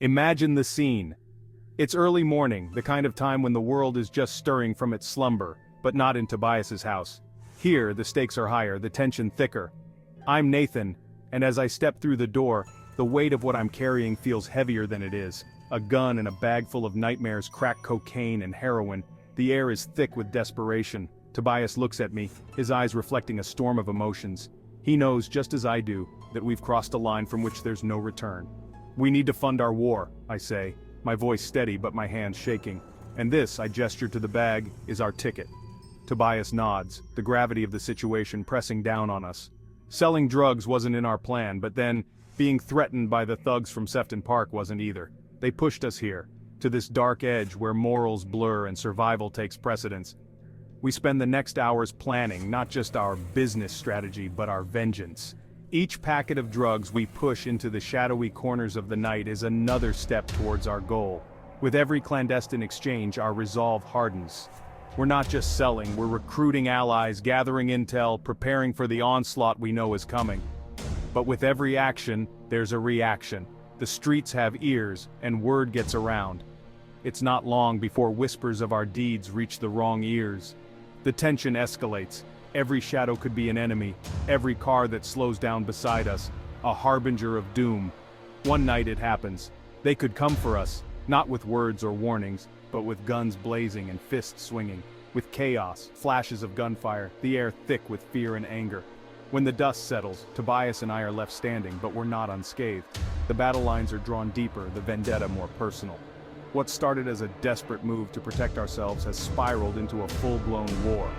Imagine the scene. It's early morning, the kind of time when the world is just stirring from its slumber, but not in Tobias's house. Here, the stakes are higher, the tension thicker. I'm Nathan, and as I step through the door, the weight of what I'm carrying feels heavier than it is. A gun and a bag full of nightmares, crack cocaine and heroin. The air is thick with desperation. Tobias looks at me, his eyes reflecting a storm of emotions. He knows, just as I do, that we've crossed a line from which there's no return. We need to fund our war, I say, my voice steady but my hands shaking. And this, I gesture to the bag, is our ticket. Tobias nods, the gravity of the situation pressing down on us. Selling drugs wasn't in our plan, but then, being threatened by the thugs from Sefton Park wasn't either. They pushed us here, to this dark edge where morals blur and survival takes precedence. We spend the next hours planning not just our business strategy but our vengeance. Each packet of drugs we push into the shadowy corners of the night is another step towards our goal. With every clandestine exchange, our resolve hardens. We're not just selling, we're recruiting allies, gathering intel, preparing for the onslaught we know is coming. But with every action, there's a reaction. The streets have ears, and word gets around. It's not long before whispers of our deeds reach the wrong ears. The tension escalates. Every shadow could be an enemy, every car that slows down beside us, a harbinger of doom. One night it happens. They could come for us, not with words or warnings, but with guns blazing and fists swinging, with chaos, flashes of gunfire, the air thick with fear and anger. When the dust settles, Tobias and I are left standing, but we're not unscathed. The battle lines are drawn deeper, the vendetta more personal. What started as a desperate move to protect ourselves has spiraled into a full-blown war.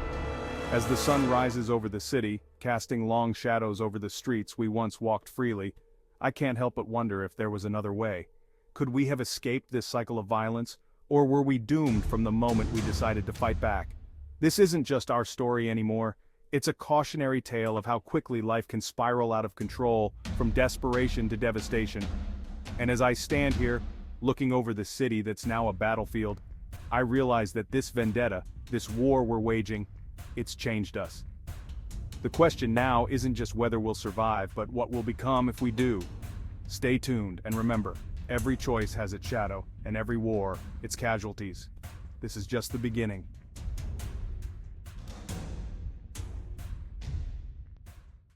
As the sun rises over the city, casting long shadows over the streets we once walked freely, I can't help but wonder if there was another way. Could we have escaped this cycle of violence, or were we doomed from the moment we decided to fight back? This isn't just our story anymore. It's a cautionary tale of how quickly life can spiral out of control, from desperation to devastation. And as I stand here, looking over the city that's now a battlefield, I realize that this vendetta, this war we're waging, it's changed us. The question now isn't just whether we'll survive, but what we'll become if we do. Stay tuned, and remember, every choice has its shadow, and every war, its casualties. This is just the beginning.